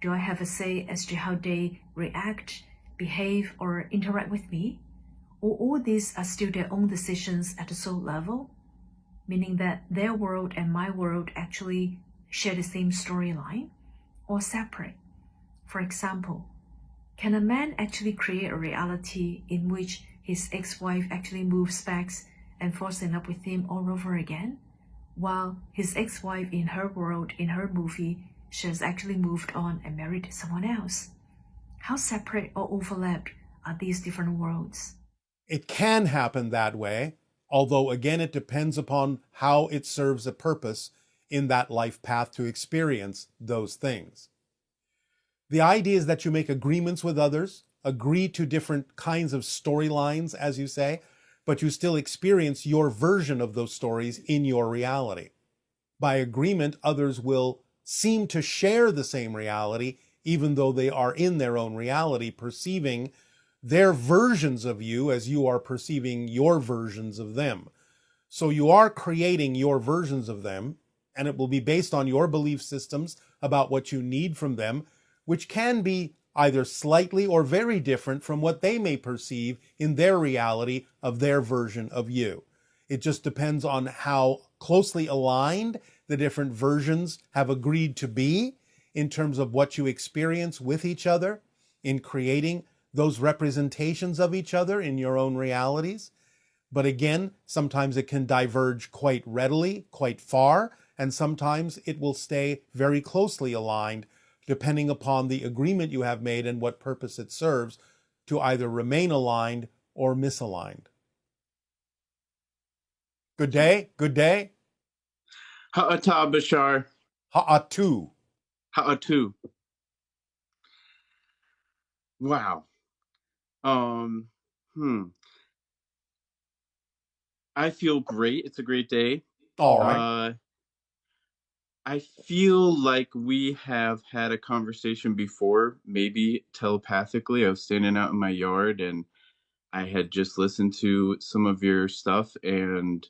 Do I have a say as to how they react, behave, or interact with me? Or all these are still their own decisions at the soul level, meaning that their world and my world actually share the same storyline, or separate? For example, can a man actually create a reality in which his ex-wife actually moves back and falls in love with him all over again, while his ex-wife in her world, in her movie, she has actually moved on and married someone else? How separate or overlapped are these different worlds? It can happen that way, although again, it depends upon how it serves a purpose in that life path to experience those things. The idea is that you make agreements with others, agree to different kinds of storylines, as you say, but you still experience your version of those stories in your reality. By agreement, others will seem to share the same reality, even though they are in their own reality, perceiving their versions of you as you are perceiving your versions of them. So you are creating your versions of them, and it will be based on your belief systems about what you need from them, which can be either slightly or very different from what they may perceive in their reality of their version of you. It just depends on how closely aligned the different versions have agreed to be in terms of what you experience with each other in creating those representations of each other in your own realities. But again, sometimes it can diverge quite readily, quite far, and sometimes it will stay very closely aligned, depending upon the agreement you have made and what purpose it serves to either remain aligned or misaligned. Good day, good day. Ha'ata Bashar. Ha'atu. Ha'atu. Wow. Um, hmm. I feel great. It's a great day. All right. I feel like we have had a conversation before, maybe telepathically. I was standing out in my yard and I had just listened to some of your stuff, and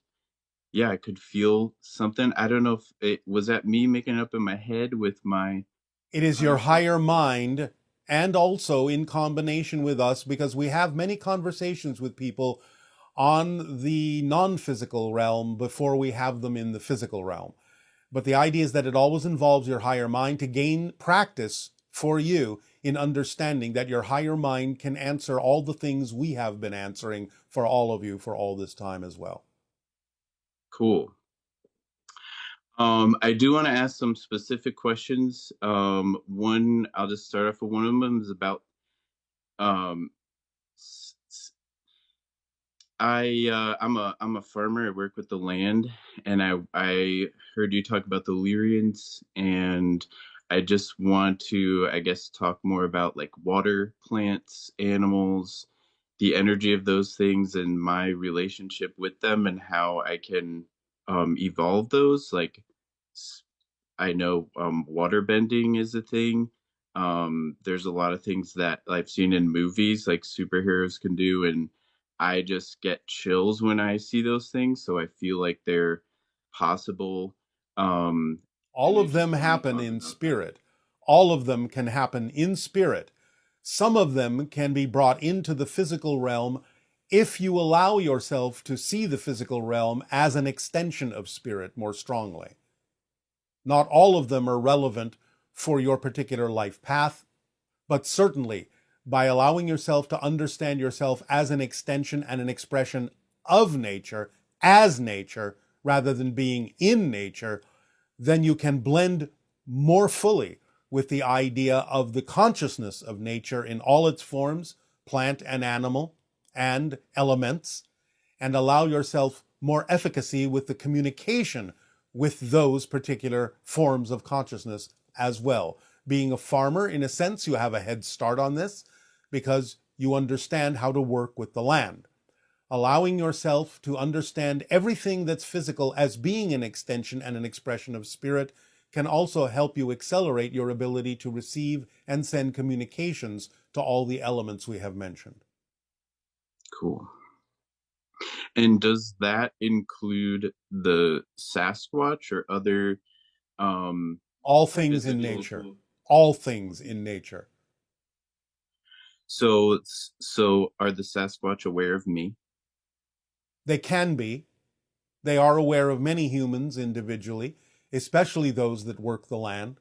yeah, I could feel something. I don't know if it was that me making it up in my head with my It is your higher mind, and also in combination with us, because we have many conversations with people on the non-physical realm before we have them in the physical realm. But the idea is that it always involves your higher mind to gain practice for you in understanding that your higher mind can answer all the things we have been answering for all of you for all this time as well. Cool. I do want to ask some specific questions. One, I'll just start off with one of them is about um, I'm a farmer. I work with the land, and I heard you talk about the Lyrians, and I just want to, I guess, talk more about like water, plants, animals, the energy of those things, and my relationship with them, and how I can evolve those. Like I know water bending is a thing. There's a lot of things that I've seen in movies like superheroes can do, and I just get chills when I see those things. So I feel like they're possible. Um, All of them happen in spirit. All of them can happen in spirit. Some of them can be brought into the physical realm if you allow yourself to see the physical realm as an extension of spirit more strongly. Not all of them are relevant for your particular life path, but certainly by allowing yourself to understand yourself as an extension and an expression of nature, as nature, rather than being in nature, then you can blend more fully with the idea of the consciousness of nature in all its forms, plant and animal, and elements, and allow yourself more efficacy with the communication with those particular forms of consciousness as well. Being a farmer, in a sense, you have a head start on this because you understand how to work with the land. Allowing yourself to understand everything that's physical as being an extension and an expression of spirit can also help you accelerate your ability to receive and send communications to all the elements we have mentioned. cool. And does that include the Sasquatch or other All things in nature. all things in nature. So are the Sasquatch aware of me? They can be. They are aware of many humans individually, especially those that work the land.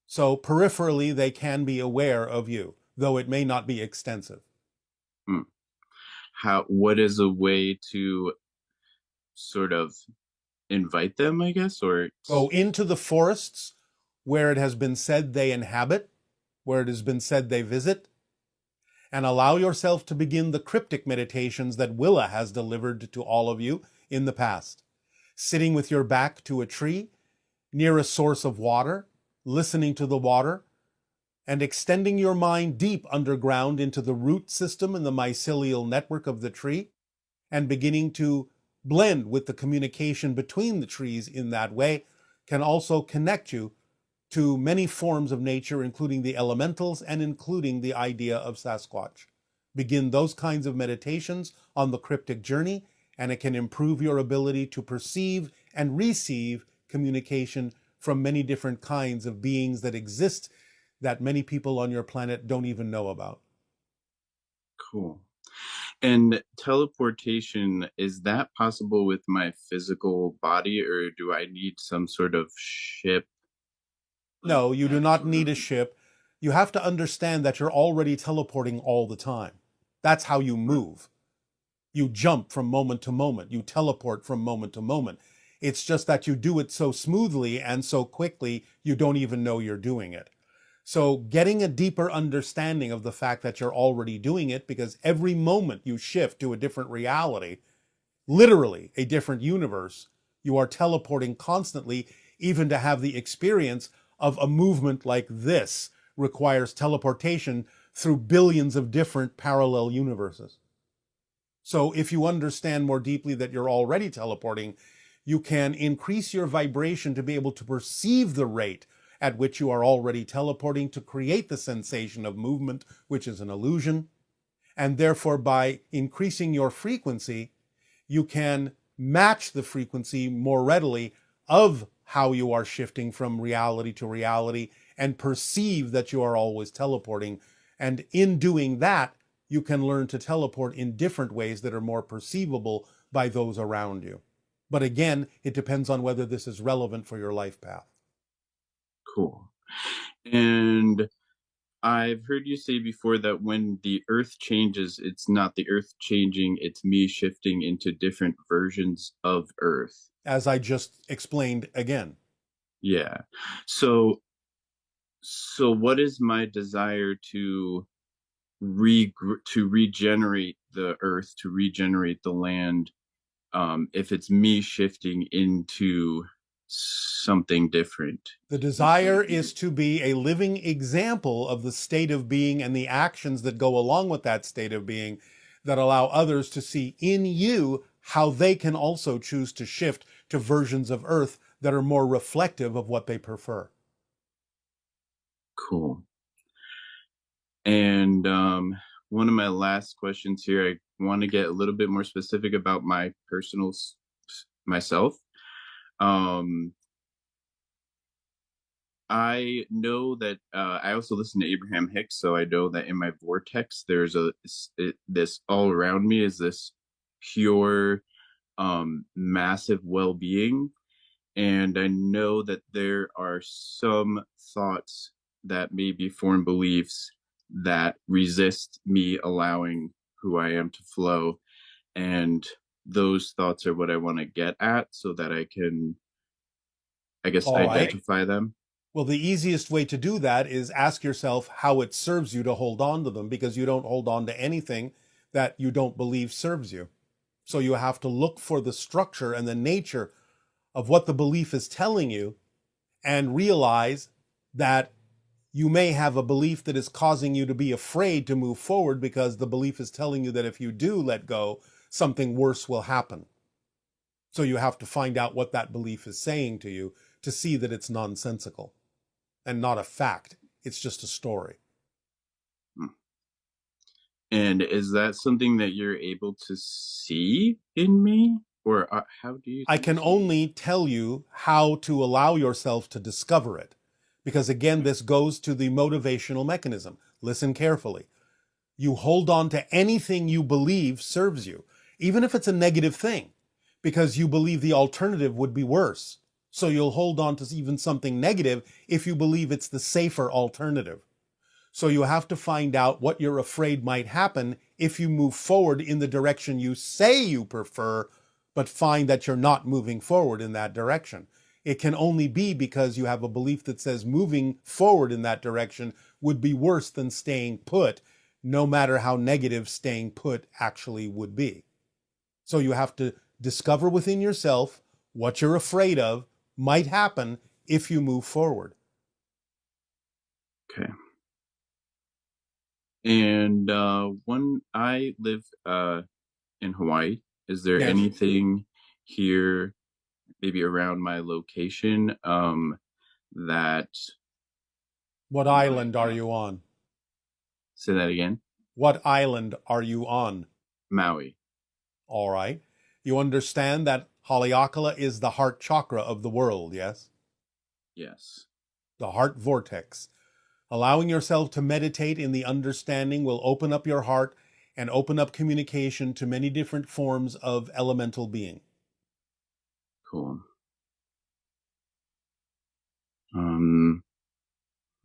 So peripherally, they can be aware of you, though it may not be extensive. Hmm. What is a way to sort of invite them, I guess, or Go into the forests where it has been said they inhabit, where it has been said they visit, and allow yourself to begin the cryptic meditations that Willa has delivered to all of you in the past. Sitting with your back to a tree, near a source of water, listening to the water, and extending your mind deep underground into the root system and the mycelial network of the tree, and beginning to blend with the communication between the trees in that way, can also connect you to many forms of nature, including the elementals and including the idea of Sasquatch. Begin those kinds of meditations on the cryptic journey, and it can improve your ability to perceive and receive communication from many different kinds of beings that exist that many people on your planet don't even know about. cool. And teleportation, is that possible with my physical body, or do I need some sort of ship? No, you do not need a ship. You have to understand that you're already teleporting all the time. That's how you move. You jump from moment to moment. You teleport from moment to moment. It's just that you do it so smoothly and so quickly, you don't even know you're doing it. So getting a deeper understanding of the fact that you're already doing it, because every moment you shift to a different reality, literally a different universe, you are teleporting constantly. Even to have the experience of a movement like this requires teleportation through billions of different parallel universes. So if you understand more deeply that you're already teleporting, you can increase your vibration to be able to perceive the rate at which you are already teleporting to create the sensation of movement, which is an illusion. And therefore, by increasing your frequency, you can match the frequency more readily of how you are shifting from reality to reality and perceive that you are always teleporting. And in doing that, you can learn to teleport in different ways that are more perceivable by those around you. But again, it depends on whether this is relevant for your life path. Cool. And I've heard you say before that when the earth changes, it's not the earth changing, it's me shifting into different versions of earth. As I just explained again, Yeah. So what is my desire to regenerate the earth, to regenerate the land, if it's me shifting into something different? the desire is to be a living example of the state of being and the actions that go along with that state of being that allow others to see in you how they can also choose to shift to versions of Earth that are more reflective of what they prefer. Cool. And one of my last questions here, I want to get a little bit more specific about my personal myself. Um, I know that I also listen to Abraham Hicks, so I know that in my vortex, there's this all around me is this pure, massive well-being, and I know that there are some thoughts that may be foreign beliefs that resist me allowing who I am to flow, and those thoughts are what I want to get at so that I can, I guess, All right. identify them. Well, the easiest way to do that is ask yourself how it serves you to hold on to them, because you don't hold on to anything that you don't believe serves you. So you have to look for the structure and the nature of what the belief is telling you and realize that you may have a belief that is causing you to be afraid to move forward because the belief is telling you that if you do let go, something worse will happen. So you have to find out what that belief is saying to you to see that it's nonsensical and not a fact. It's just a story. And is that something that you're able to see in me? Or how do you I can only tell you how to allow yourself to discover it, Because again, this goes to the motivational mechanism. Listen carefully. You hold on to anything you believe serves you, even if it's a negative thing, because you believe the alternative would be worse. So you'll hold on to even something negative if you believe it's the safer alternative. So you have to find out what you're afraid might happen if you move forward in the direction you say you prefer, but find that you're not moving forward in that direction. It can only be because you have a belief that says moving forward in that direction would be worse than staying put, no matter how negative staying put actually would be. So you have to discover within yourself what you're afraid of might happen if you move forward. Okay. And when I live in Hawaii, is there Yes. anything here, maybe around my location, that What might island are you on? say that again? What island are you on? Maui. All right. You understand that Haleakala is the heart chakra of the world, yes? Yes. The heart vortex. Allowing yourself to meditate in the understanding will open up your heart and open up communication to many different forms of elemental being. Cool.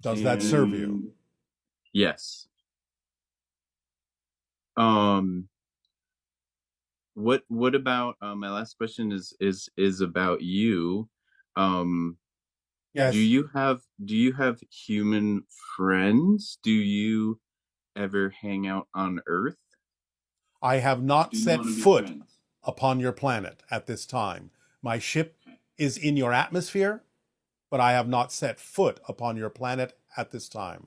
Does that serve you? Yes. Um, what about my last question is about you. Um, Yes. do you have human friends? Do you ever hang out on Earth? I have not Do you set wanna be foot friends? upon your planet at this time. My ship is in your atmosphere, but I have not set foot upon your planet at this time.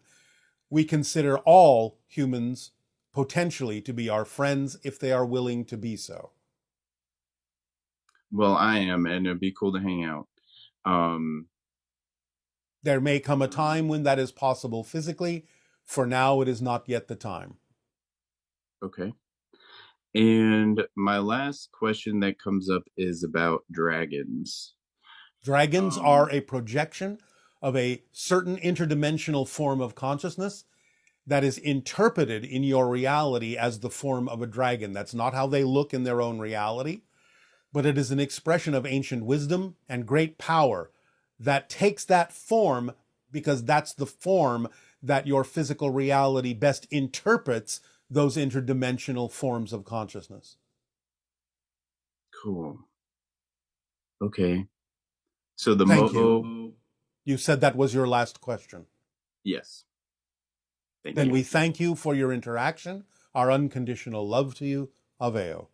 We consider all humans potentially to be our friends if they are willing to be so. Well, I am, and it'd be cool to hang out. Um, There may come a time when that is possible physically. For now, it is not yet the time. okay. And my last question that comes up is about dragons. Dragons are a projection of a certain interdimensional form of consciousness that is interpreted in your reality as the form of a dragon. That's not how they look in their own reality, but it is an expression of ancient wisdom and great power that takes that form because that's the form that your physical reality best interprets those interdimensional forms of consciousness. Cool. Okay. So the Thank Moho. You said that was your last question. Yes. Thank Then you. we thank you for your interaction, our unconditional love to you. Aveo.